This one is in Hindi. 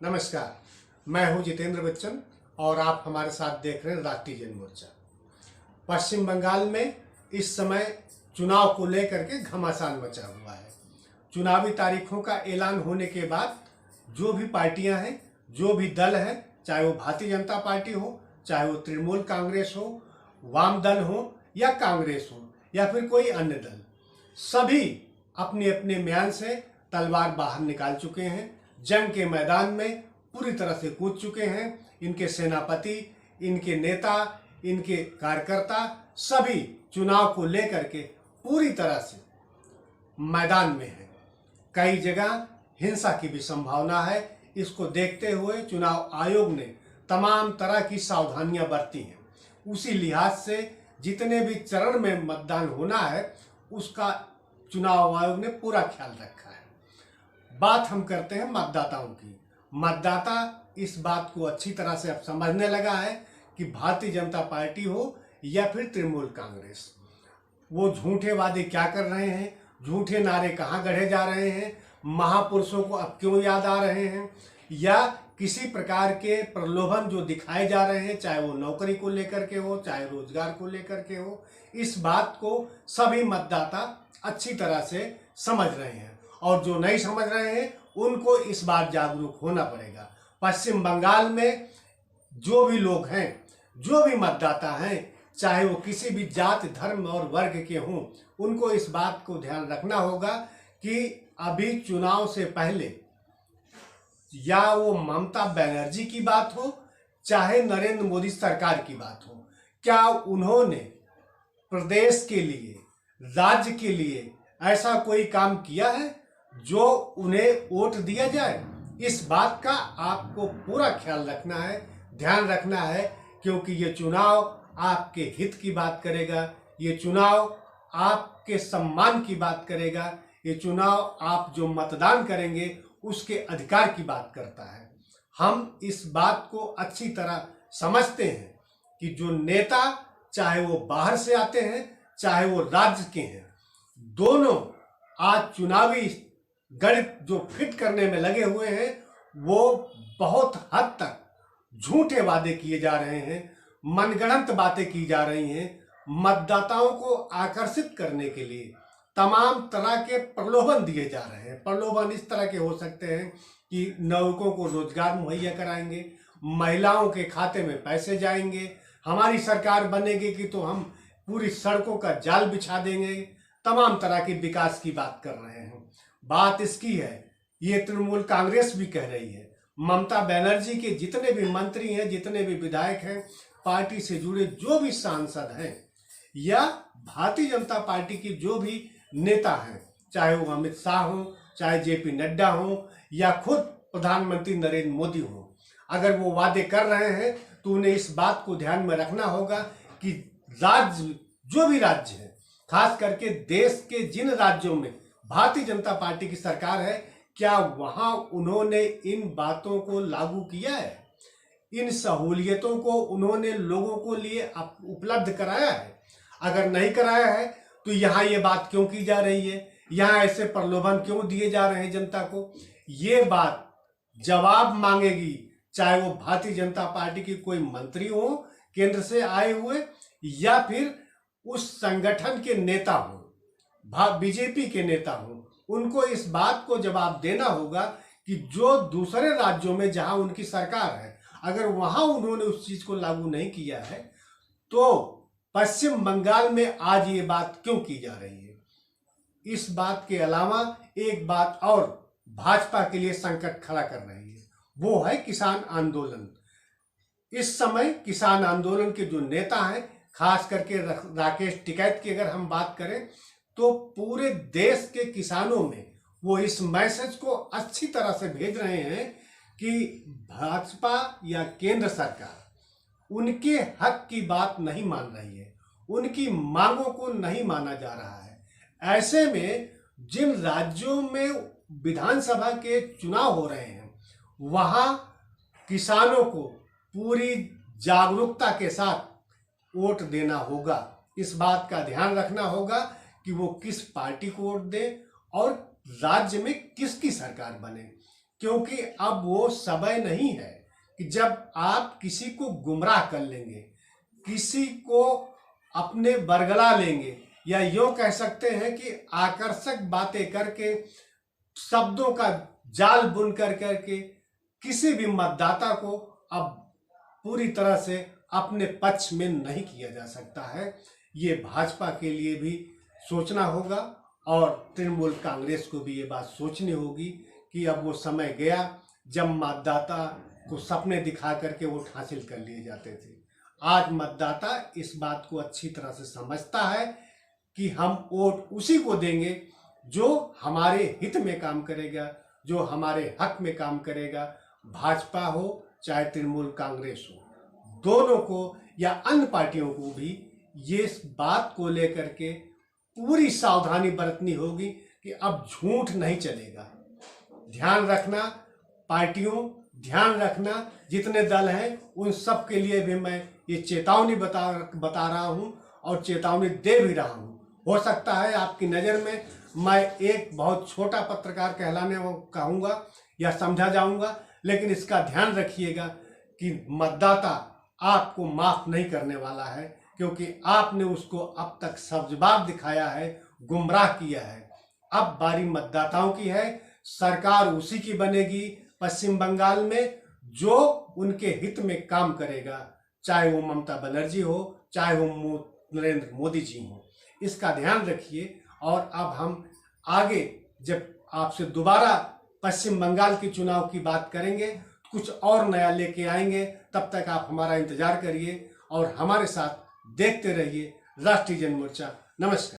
नमस्कार, मैं हूं जितेंद्र बच्चन और आप हमारे साथ देख रहे हैं राष्ट्रीय जनमोर्चा। पश्चिम बंगाल में इस समय चुनाव को लेकर के घमासान मचा हुआ है। चुनावी तारीखों का ऐलान होने के बाद जो भी पार्टियां हैं, जो भी दल हैं, चाहे वो भारतीय जनता पार्टी हो, चाहे वो तृणमूल कांग्रेस हो, वाम दल हो या कांग्रेस हो या फिर कोई अन्य दल, सभी अपने अपने म्यान से तलवार बाहर निकाल चुके हैं। जंग के मैदान में पूरी तरह से कूद चुके हैं। इनके सेनापति, इनके नेता, इनके कार्यकर्ता सभी चुनाव को लेकर के पूरी तरह से मैदान में हैं। कई जगह हिंसा की भी संभावना है। इसको देखते हुए चुनाव आयोग ने तमाम तरह की सावधानियां बरती हैं। उसी लिहाज से जितने भी चरण में मतदान होना है उसका चुनाव आयोग ने पूरा ख्याल रखा है। बात हम करते हैं मतदाताओं की। मतदाता इस बात को अच्छी तरह से अब समझने लगा है कि भारतीय जनता पार्टी हो या फिर तृणमूल कांग्रेस, वो झूठे वादे क्या कर रहे हैं, झूठे नारे कहाँ गढ़े जा रहे हैं, महापुरुषों को अब क्यों याद आ रहे हैं, या किसी प्रकार के प्रलोभन जो दिखाए जा रहे हैं, चाहे वो नौकरी को लेकर के हो, चाहे रोजगार को लेकर के हो, इस बात को सभी मतदाता अच्छी तरह से समझ रहे हैं। और जो नहीं समझ रहे हैं उनको इस बार जागरूक होना पड़ेगा। पश्चिम बंगाल में जो भी लोग हैं, जो भी मतदाता हैं, चाहे वो किसी भी जाति, धर्म और वर्ग के हों, उनको इस बात को ध्यान रखना होगा कि अभी चुनाव से पहले या वो ममता बनर्जी की बात हो, चाहे नरेंद्र मोदी सरकार की बात हो, क्या उन्होंने प्रदेश के लिए, राज्य के लिए ऐसा कोई काम किया है जो उन्हें वोट दिया जाए? इस बात का आपको पूरा ख्याल रखना है, ध्यान रखना है, क्योंकि ये चुनाव आपके हित की बात करेगा, ये चुनाव आपके सम्मान की बात करेगा, ये चुनाव आप जो मतदान करेंगे उसके अधिकार की बात करता है। हम इस बात को अच्छी तरह समझते हैं कि जो नेता, चाहे वो बाहर से आते हैं, चाहे वो राज्य के हैं, दोनों आज चुनावी गणित जो फिट करने में लगे हुए हैं, वो बहुत हद तक झूठे वादे किए जा रहे हैं, मनगढ़ंत बातें की जा रही हैं। मतदाताओं को आकर्षित करने के लिए तमाम तरह के प्रलोभन दिए जा रहे हैं। प्रलोभन इस तरह के हो सकते हैं कि नौकरों को रोजगार मुहैया कराएंगे, महिलाओं के खाते में पैसे जाएंगे, हमारी सरकार बनेगी कि तो हम पूरी सड़कों का जाल बिछा देंगे, तमाम तरह के विकास की बात कर रहे हैं। बात इसकी है, ये तृणमूल कांग्रेस भी कह रही है, ममता बनर्जी के जितने भी मंत्री हैं, जितने भी विधायक हैं, पार्टी से जुड़े जो भी सांसद हैं, या भारतीय जनता पार्टी की जो भी नेता हैं, चाहे वो अमित शाह हो, चाहे जेपी नड्डा हो, या खुद प्रधानमंत्री नरेंद्र मोदी हो, अगर वो वादे कर रहे हैं तो उन्हें इस बात को ध्यान में रखना होगा कि राज्य, जो भी राज्य है, खास करके देश के जिन राज्यों में भारतीय जनता पार्टी की सरकार है, क्या वहां उन्होंने इन बातों को लागू किया है? इन सहूलियतों को उन्होंने लोगों को लिए उपलब्ध कराया है? अगर नहीं कराया है तो यहाँ ये बात क्यों की जा रही है? यहाँ ऐसे प्रलोभन क्यों दिए जा रहे हैं जनता को? ये बात जवाब मांगेगी, चाहे वो भारतीय जनता पार्टी की कोई मंत्री हो केंद्र से आए हुए, या फिर उस संगठन के नेता हो, बीजेपी के नेता हो, उनको इस बात को जवाब देना होगा कि जो दूसरे राज्यों में जहां उनकी सरकार है, अगर वहां उन्होंने उस चीज को लागू नहीं किया है तो पश्चिम बंगाल में आज ये बात क्यों की जा रही है? इस बात के अलावा एक बात और भाजपा के लिए संकट खड़ा कर रही है, वो है किसान आंदोलन। इस समय किसान आंदोलन के जो नेता हैं, खास करके राकेश टिकैत की अगर हम बात करें तो पूरे देश के किसानों में वो इस मैसेज को अच्छी तरह से भेज रहे हैं कि भाजपा या केंद्र सरकार उनके हक की बात नहीं मान रही है, उनकी मांगों को नहीं माना जा रहा है। ऐसे में जिन राज्यों में विधानसभा के चुनाव हो रहे हैं, वहां किसानों को पूरी जागरूकता के साथ वोट देना होगा। इस बात का ध्यान रखना होगा कि वो किस पार्टी को वोट दे और राज्य में किसकी सरकार बने। क्योंकि अब वो समय नहीं है कि जब आप किसी को गुमराह कर लेंगे, किसी को अपने बरगला लेंगे, या यूं कह सकते हैं कि आकर्षक बातें करके, शब्दों का जाल बुन करके किसी भी मतदाता को अब पूरी तरह से अपने पक्ष में नहीं किया जा सकता है। ये भाजपा के लिए भी सोचना होगा और तृणमूल कांग्रेस को भी ये बात सोचनी होगी कि अब वो समय गया जब मतदाता को सपने दिखा करके वोट हासिल कर लिए जाते थे। आज मतदाता इस बात को अच्छी तरह से समझता है कि हम वोट उसी को देंगे जो हमारे हित में काम करेगा, जो हमारे हक में काम करेगा। भाजपा हो चाहे तृणमूल कांग्रेस हो, दोनों को या अन्य पार्टियों को भी ये बात को लेकर के पूरी सावधानी बरतनी होगी कि अब झूठ नहीं चलेगा। ध्यान रखना पार्टियों, ध्यान रखना जितने दल हैं, उन सब के लिए भी मैं ये चेतावनी बता रहा हूँ और चेतावनी दे भी रहा हूँ। हो सकता है आपकी नज़र में मैं एक बहुत छोटा पत्रकार कहलाने वो कहूँगा या समझा जाऊँगा, लेकिन इसका ध्यान रखिएगा कि मतदाता आपको माफ़ नहीं करने वाला है, क्योंकि आपने उसको अब तक सब्जबाब दिखाया है, गुमराह किया है। अब बारी मतदाताओं की है, सरकार उसी की बनेगी पश्चिम बंगाल में जो उनके हित में काम करेगा, चाहे वो ममता बनर्जी हो, चाहे वो नरेंद्र मोदी जी हो। इसका ध्यान रखिए। और अब हम आगे जब आपसे दोबारा पश्चिम बंगाल के चुनाव की बात करेंगे, कुछ और नया लेके आएंगे। तब तक आप हमारा इंतजार करिए और हमारे साथ देखते रहिए राष्ट्रीय जनमोर्चा। नमस्कार।